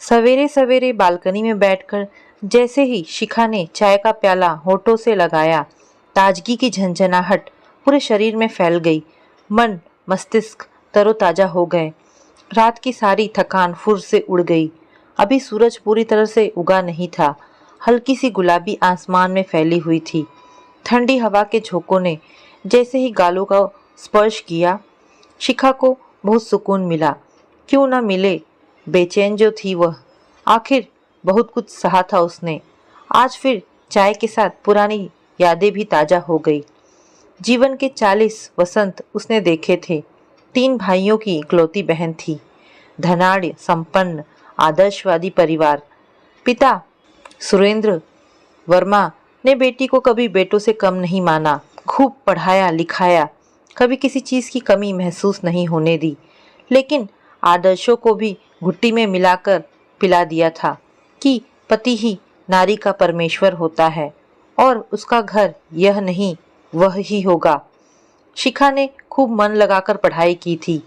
सवेरे सवेरे बालकनी में बैठकर जैसे ही शिखा ने चाय का प्याला होठों से लगाया, ताजगी की झंझनाहट पूरे शरीर में फैल गई। मन मस्तिष्क तरोताजा हो गए। रात की सारी थकान फुर से उड़ गई। अभी सूरज पूरी तरह से उगा नहीं था। हल्की सी गुलाबी आसमान में फैली हुई थी। ठंडी हवा के झोंकों ने जैसे ही गालों का स्पर्श किया, शिखा को बहुत सुकून मिला। क्यों न मिले, बेचैन जो थी वह, आखिर बहुत कुछ सहा था उसने। आज फिर चाय के साथ पुरानी यादें भी ताजा हो गई। जीवन के 40 वसंत उसने देखे थे। 3 भाइयों की इकलौती बहन थी। धनाढ़ संपन्न आदर्शवादी परिवार। पिता सुरेंद्र वर्मा ने बेटी को कभी बेटों से कम नहीं माना। खूब पढ़ाया लिखाया, कभी किसी चीज़ की कमी महसूस नहीं होने दी। लेकिन आदर्शों को भी घुट्टी में मिलाकर पिला दिया था कि पति ही नारी का परमेश्वर होता है और उसका घर यह नहीं वह ही होगा। शिखा ने खूब मन लगाकर पढ़ाई की थी।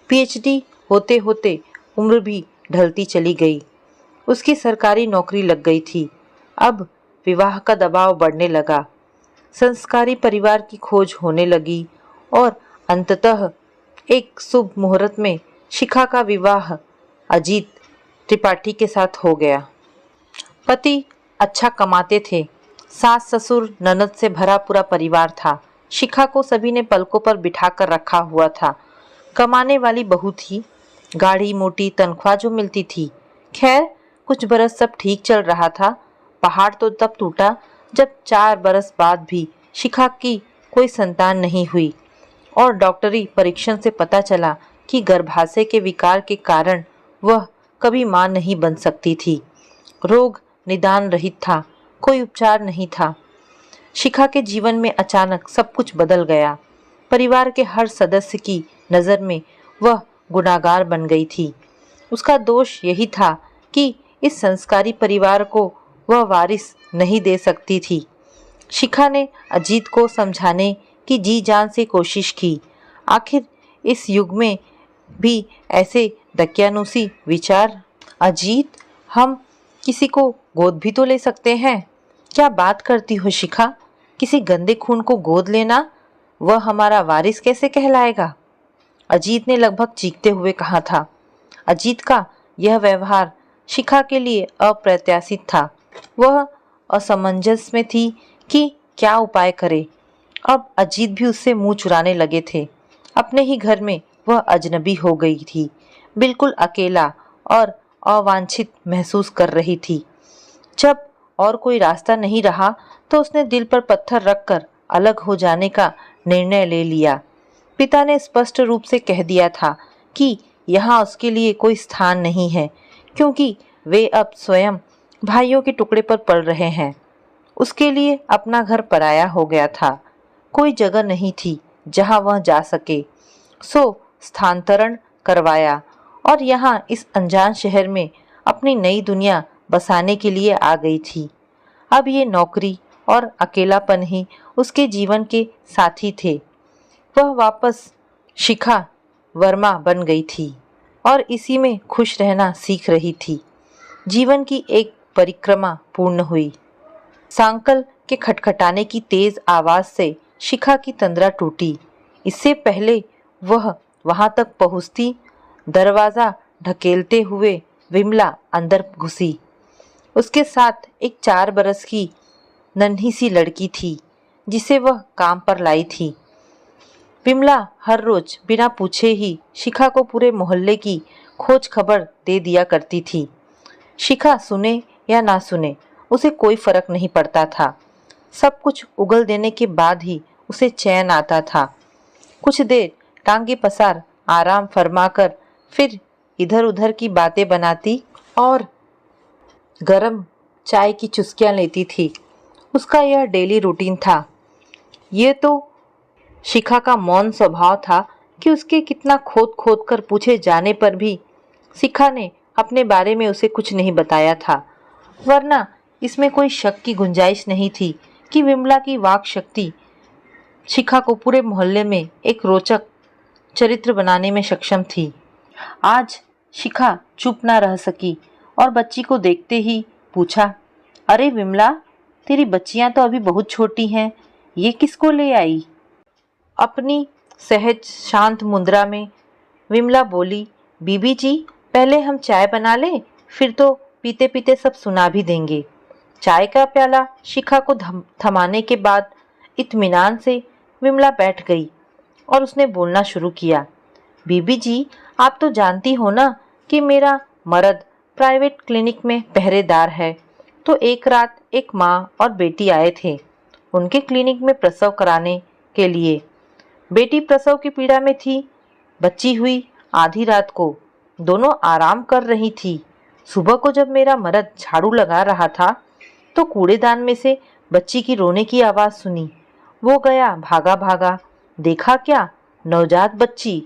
पीएचडी होते होते उम्र भी ढलती चली गई। उसकी सरकारी नौकरी लग गई थी। अब विवाह का दबाव बढ़ने लगा। संस्कारी परिवार की खोज होने लगी और अंततः एक शुभ मुहूर्त में शिखा का विवाह अजीत त्रिपाठी के साथ हो गया। पति अच्छा कमाते थे। सास ससुर ननद से भरा पूरा परिवार था। शिखा को सभी ने पलकों पर बिठा कर रखा हुआ था। कमाने वाली बहू थी। गाढ़ी मोटी तनख्वाह जो मिलती थी। खैर कुछ बरस सब ठीक चल रहा था। पहाड़ तो तब टूटा जब 4 बरस बाद भी शिखा की कोई संतान नहीं हुई और डॉक्टरी परीक्षण से पता चला कि गर्भाशय के विकार के कारण वह कभी मां नहीं बन सकती थी। रोग निदान रहित था, कोई उपचार नहीं था। शिखा के जीवन में अचानक सब कुछ बदल गया। परिवार के हर सदस्य की नज़र में वह गुनाहगार बन गई थी। उसका दोष यही था कि इस संस्कारी परिवार को वह वारिस नहीं दे सकती थी। शिखा ने अजीत को समझाने की जी जान से कोशिश की। आखिर इस युग में भी ऐसे दकियानूसी विचार। अजीत, हम किसी को गोद भी तो ले सकते हैं। क्या बात करती हो शिखा? किसी गंदे खून को गोद लेना, वह हमारा वारिस कैसे कहलाएगा? अजीत ने लगभग चीखते हुए कहा था। अजीत का यह व्यवहार शिखा के लिए अप्रत्याशित था। वह असमंजस में थी कि क्या उपाय करे। अब अजीत भी उससे मुंह चुराने लगे थे। अपने ही घर में वह अजनबी हो गई थी। बिल्कुल अकेला और अवांछित महसूस कर रही थी। जब और कोई रास्ता नहीं रहा तो उसने दिल पर पत्थर रखकर अलग हो जाने का निर्णय ले लिया। पिता ने स्पष्ट रूप से कह दिया था कि यहाँ उसके लिए कोई स्थान नहीं है, क्योंकि वे अब स्वयं भाइयों के टुकड़े पर पड़ रहे हैं। उसके लिए अपना घर पराया हो गया था। कोई जगह नहीं थी जहाँ वह जा सके। सो स्थानांतरण करवाया और यहाँ इस अनजान शहर में अपनी नई दुनिया बसाने के लिए आ गई थी। अब ये नौकरी और अकेलापन ही उसके जीवन के साथी थे। वह वापस शिखा वर्मा बन गई थी और इसी में खुश रहना सीख रही थी। जीवन की एक परिक्रमा पूर्ण हुई। सांकल के खटखटाने की तेज आवाज से शिखा की तंद्रा टूटी। इससे पहले वह वहां तक पहुंचती, दरवाजा ढकेलते हुए विमला अंदर घुसी। उसके साथ एक 4 बरस की नन्ही सी लड़की थी जिसे वह काम पर लाई थी। विमला हर रोज बिना पूछे ही शिखा को पूरे मोहल्ले की खोज खबर दे दिया करती थी। शिखा सुने या ना सुने, उसे कोई फर्क नहीं पड़ता था। सब कुछ उगल देने के बाद ही उसे चैन आता था। कुछ देर टांगे पसार आराम फरमाकर फिर इधर उधर की बातें बनाती और गरम चाय की चुस्कियां लेती थी। उसका यह डेली रूटीन था। ये तो शिखा का मौन स्वभाव था कि उसके कितना खोद खोद कर पूछे जाने पर भी शिखा ने अपने बारे में उसे कुछ नहीं बताया था। वरना इसमें कोई शक की गुंजाइश नहीं थी कि विमला की वाक शक्ति शिखा को पूरे मोहल्ले में एक रोचक चरित्र बनाने में सक्षम थी। आज शिखा चुप ना रह सकी। और बच्ची को देखते ही पूछा, अरे विमला, तेरी बच्चियां तो अभी बहुत छोटी हैं, ये किसको ले आई? अपनी सहज शांत मुद्रा में विमला बोली, बीबी जी, पहले हम चाय बना लें, फिर तो पीते पीते सब सुना भी देंगे। चाय का प्याला शिखा को थमाने के बाद इत्मीनान से विमला बैठ गई और उसने बोलना शुरू किया, बीबी जी, आप तो जानती हो ना कि मेरा मर्द प्राइवेट क्लिनिक में पहरेदार है। तो एक रात एक माँ और बेटी आए थे उनके क्लिनिक में प्रसव कराने के लिए। बेटी प्रसव की पीड़ा में थी। बच्ची हुई आधी रात को। दोनों आराम कर रही थी। सुबह को जब मेरा मर्द झाड़ू लगा रहा था तो कूड़ेदान में से बच्ची की रोने की आवाज़ सुनी। वो गया, भागा भागा, देखा क्या, नवजात बच्ची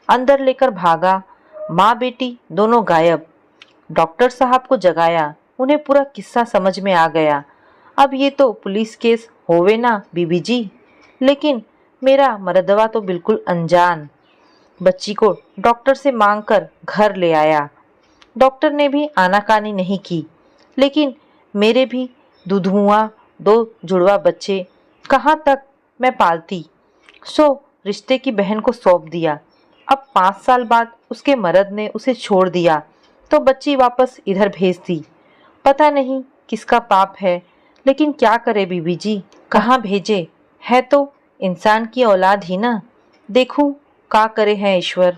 अंदर लेकर भागा। माँ बेटी दोनों गायब। डॉक्टर साहब को जगाया, उन्हें पूरा किस्सा समझ में आ गया। अब ये तो पुलिस केस होवे ना बीबी जी, लेकिन मेरा मर्दवा तो बिल्कुल अनजान। बच्ची को डॉक्टर से मांगकर घर ले आया। डॉक्टर ने भी आनाकानी नहीं की, लेकिन मेरे भी दुधुआ 2 जुड़वा बच्चे कहाँ तक मैं पालती, सो रिश्ते की बहन को सौंप दिया। अब 5 साल बाद उसके मर्द ने उसे छोड़ दिया तो बच्ची वापस इधर भेज दी। पता नहीं किसका पाप है, लेकिन क्या करे बीबी जी, कहाँ भेजे, है तो इंसान की औलाद ही ना। देखूं का करे हैं ईश्वर।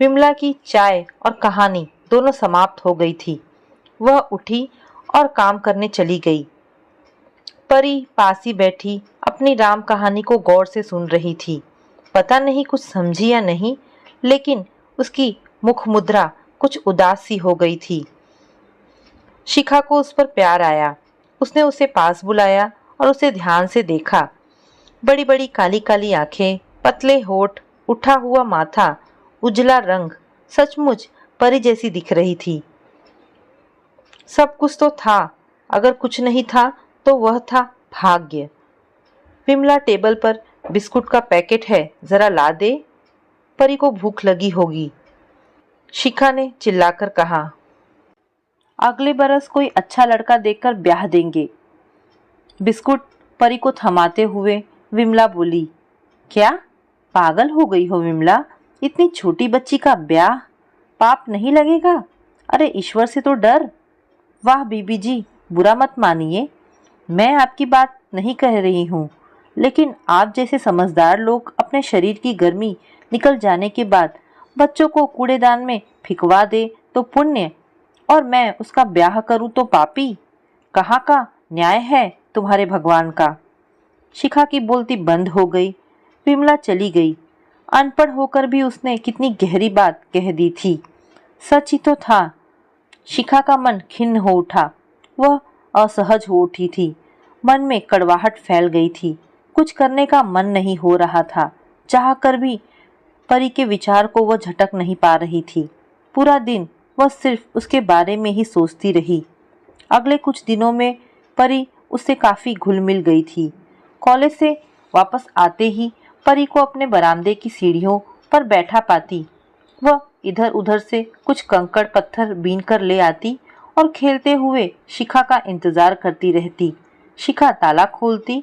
विमला की चाय और कहानी दोनों समाप्त हो गई थी। वह उठी और काम करने चली गई। परी पास ही बैठी अपनी राम कहानी को गौर से सुन रही थी। पता नहीं कुछ समझी या नहीं, लेकिन उसकी मुख मुद्रा कुछ उदास सी हो गई थी। शिखा को उस पर प्यार आया। उसने उसे पास बुलाया और उसे ध्यान से देखा। बड़ी बड़ी काली काली आंखें, पतले होठ, उठा हुआ माथा, उजला रंग, सचमुच परी जैसी दिख रही थी। सब कुछ तो था, अगर कुछ नहीं था तो वह था भाग्य। विमला, टेबल पर बिस्कुट का पैकेट है, जरा ला दे, परी को भूख लगी होगी। शिखा ने चिल्लाकर कहा, अगले बरस कोई अच्छा लड़का देखकर ब्याह देंगे। बिस्कुट परी को थमाते हुए विमला बोली, क्या पागल हो गई हो विमला, इतनी छोटी बच्ची का ब्याह, पाप नहीं लगेगा? अरे ईश्वर से तो डर। वाह बीबी जी, बुरा मत मानिए, मैं आपकी बात नहीं कह रही हूँ, लेकिन आप जैसे समझदार लोग अपने शरीर की गर्मी निकल जाने के बाद बच्चों को कूड़ेदान में फिकवा दे तो पुण्य, और मैं उसका ब्याह करूँ तो पापी। कहाँ का न्याय है तुम्हारे भगवान का? शिखा की बोलती बंद हो गई। विमला चली गई। अनपढ़ होकर भी उसने कितनी गहरी बात कह दी थी। सच ही तो था। शिखा का मन खिन्न हो उठा। वह असहज हो उठी थी। मन में कड़वाहट फैल गई थी। कुछ करने का मन नहीं हो रहा था। चाहकर भी परी के विचार को वह झटक नहीं पा रही थी। पूरा दिन वह सिर्फ उसके बारे में ही सोचती रही। अगले कुछ दिनों में परी उससे काफ़ी घुल मिल गई थी। कॉलेज से वापस आते ही परी को अपने बरामदे की सीढ़ियों पर बैठा पाती। वह इधर उधर से कुछ कंकड़ पत्थर बीन कर ले आती और खेलते हुए शिखा का इंतजार करती रहती। शिखा ताला खोलती,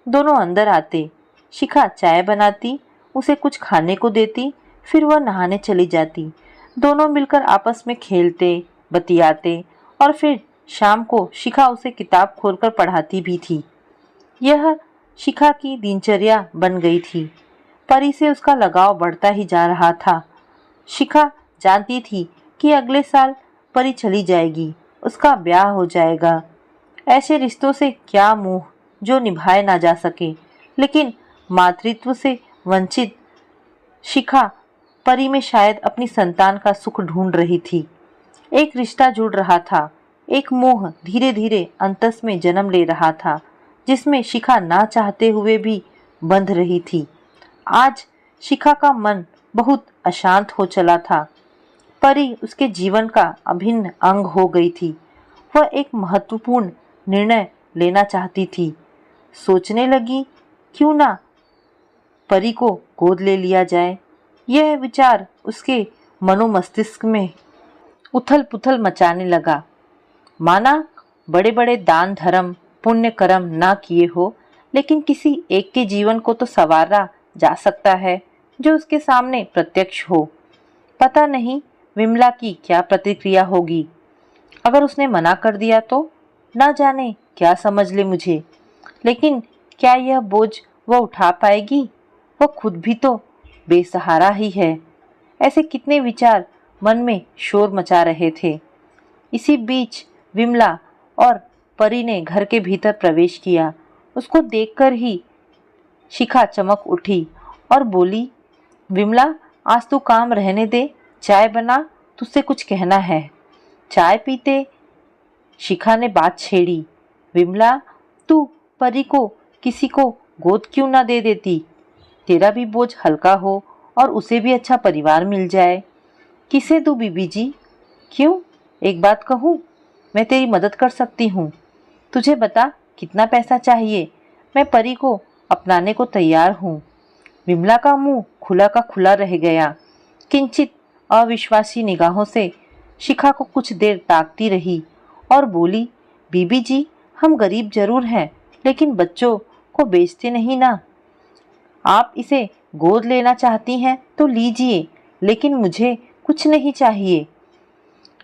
दोनों अंदर आते। शिखा चाय बनाती, उसे कुछ खाने को देती, फिर वह नहाने चली जाती। दोनों मिलकर आपस में खेलते, बतियाते और फिर शाम को शिखा उसे किताब खोलकर पढ़ाती भी थी। यह शिखा की दिनचर्या बन गई थी। परी से उसका लगाव बढ़ता ही जा रहा था। शिखा जानती थी कि अगले साल परी चली जाएगी, उसका ब्याह हो जाएगा। ऐसे रिश्तों से क्या मोह जो निभाए ना जा सके, लेकिन मातृत्व से वंचित शिखा परी में शायद अपनी संतान का सुख ढूंढ रही थी। एक रिश्ता जुड़ रहा था, एक मोह धीरे धीरे अंतस में जन्म ले रहा था, जिसमें शिखा ना चाहते हुए भी बंध रही थी। आज शिखा का मन बहुत अशांत हो चला था। परी उसके जीवन का अभिन्न अंग हो गई थी। वह एक महत्वपूर्ण निर्णय लेना चाहती थी। सोचने लगी, क्यों ना परी को गोद ले लिया जाए। यह विचार उसके मनोमस्तिष्क में उथल पुथल मचाने लगा। माना बड़े बड़े दान धर्म पुण्य कर्म ना किए हो, लेकिन किसी एक के जीवन को तो संवारा जा सकता है जो उसके सामने प्रत्यक्ष हो। पता नहीं विमला की क्या प्रतिक्रिया होगी। अगर उसने मना कर दिया तो ना जाने क्या समझ ले मुझे। लेकिन क्या यह बोझ वह उठा पाएगी? वह खुद भी तो बेसहारा ही है। ऐसे कितने विचार मन में शोर मचा रहे थे। इसी बीच विमला और परी ने घर के भीतर प्रवेश किया। उसको देखकर ही शिखा चमक उठी और बोली, विमला आज तू काम रहने दे, चाय बना, तुझसे कुछ कहना है। चाय पीते शिखा ने बात छेड़ी, विमला तू परी को किसी को गोद क्यों ना दे देती? तेरा भी बोझ हल्का हो और उसे भी अच्छा परिवार मिल जाए। किसे दूं बीबी जी? क्यों, एक बात कहूँ, मैं तेरी मदद कर सकती हूँ। तुझे बता कितना पैसा चाहिए, मैं परी को अपनाने को तैयार हूँ। विमला का मुंह खुला का खुला रह गया। किंचित अविश्वासी निगाहों से शिखा को कुछ देर ताकती रही और बोली, बीबी जी हम गरीब जरूर हैं, लेकिन बच्चों को बेचते नहीं ना। आप इसे गोद लेना चाहती हैं तो लीजिए, लेकिन मुझे कुछ नहीं चाहिए।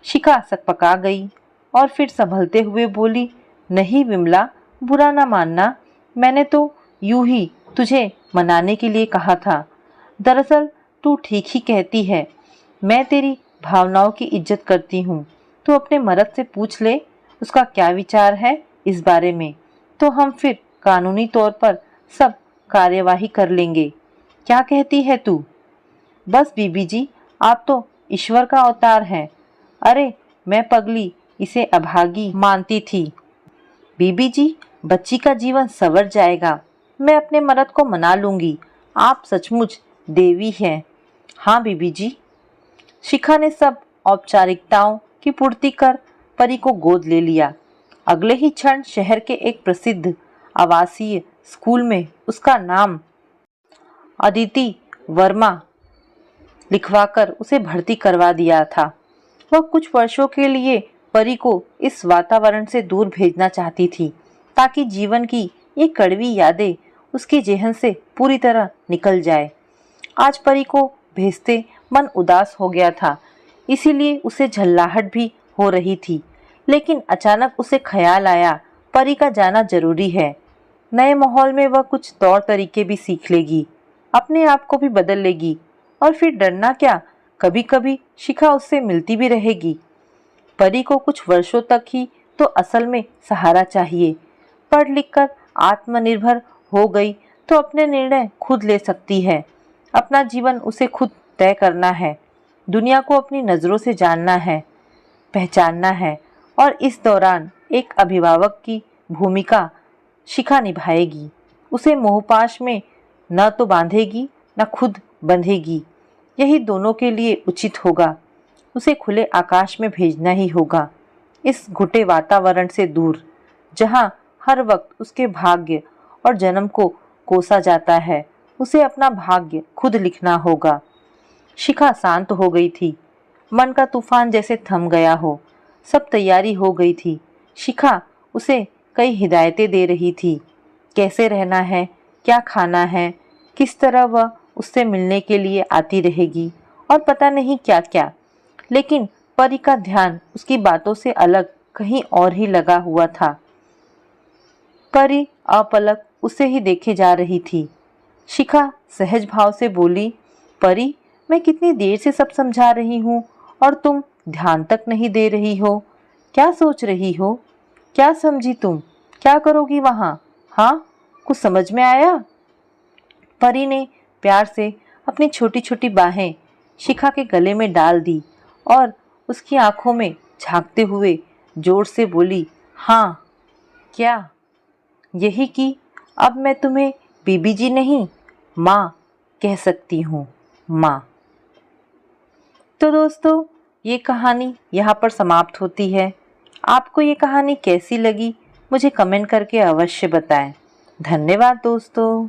शिखा सकपका गई और फिर संभलते हुए बोली, नहीं विमला, बुरा ना मानना, मैंने तो यूं ही तुझे मनाने के लिए कहा था। दरअसल तू ठीक ही कहती है, मैं तेरी भावनाओं की इज्जत करती हूँ। तू अपने मर्द से पूछ ले उसका क्या विचार है इस बारे में, तो हम फिर कानूनी तौर पर सब कार्यवाही कर लेंगे। क्या कहती है तू? बस बीबी जी, आप तो ईश्वर का अवतार हैं। अरे मैं पगली इसे अभागी मानती थी। बीबी जी बच्ची का जीवन संवर जाएगा, मैं अपने मर्द को मना लूंगी। आप सचमुच देवी हैं। हाँ बीबी जी। शिखा ने सब औपचारिकताओं की पूर्ति कर परी को गोद ले लिया। अगले ही क्षण शहर के एक प्रसिद्ध आवासीय स्कूल में उसका नाम अदिति वर्मा लिखवाकर उसे भर्ती करवा दिया था। वह कुछ वर्षों के लिए परी को इस वातावरण से दूर भेजना चाहती थी, ताकि जीवन की ये कड़वी यादें उसके जेहन से पूरी तरह निकल जाए। आज परी को भेजते मन उदास हो गया था, इसीलिए उसे झल्लाहट भी हो रही थी। लेकिन अचानक उसे ख्याल आया, परी का जाना जरूरी है। नए माहौल में वह कुछ तौर तरीके भी सीख लेगी, अपने आप को भी बदल लेगी, और फिर डरना क्या, कभी कभी शिखा उससे मिलती भी रहेगी। परी को कुछ वर्षों तक ही तो असल में सहारा चाहिए। पढ़ लिख कर आत्मनिर्भर हो गई तो अपने निर्णय खुद ले सकती है। अपना जीवन उसे खुद तय करना है। दुनिया को अपनी नज़रों से जानना है, पहचानना है, और इस दौरान एक अभिभावक की भूमिका शिखा निभाएगी। उसे मोहपाश में न तो बांधेगी न खुद बंधेगी। यही दोनों के लिए उचित होगा। उसे खुले आकाश में भेजना ही होगा, इस घुटे वातावरण से दूर, जहाँ हर वक्त उसके भाग्य और जन्म को कोसा जाता है। उसे अपना भाग्य खुद लिखना होगा। शिखा शांत हो गई थी। मन का तूफान जैसे थम गया हो। सब तैयारी हो गई थी। शिखा उसे कई हिदायतें दे रही थी, कैसे रहना है, क्या खाना है, किस तरह वह उससे मिलने के लिए आती रहेगी, और पता नहीं क्या क्या। लेकिन परी का ध्यान उसकी बातों से अलग कहीं और ही लगा हुआ था। परी अपलक उसे ही देखे जा रही थी। शिखा सहज भाव से बोली, परी मैं कितनी देर से सब समझा रही हूँ और तुम ध्यान तक नहीं दे रही हो। क्या सोच रही हो? क्या समझी तुम? क्या करोगी वहाँ? हाँ, कुछ समझ में आया? परी ने प्यार से अपनी छोटी छोटी बाहें शिखा के गले में डाल दी और उसकी आंखों में झांकते हुए जोर से बोली, हाँ। क्या? यही कि अब मैं तुम्हें बीबी जी नहीं, माँ कह सकती हूँ, माँ। तो दोस्तों, ये कहानी यहाँ पर समाप्त होती है। आपको ये कहानी कैसी लगी मुझे कमेंट करके अवश्य बताएं। धन्यवाद दोस्तों।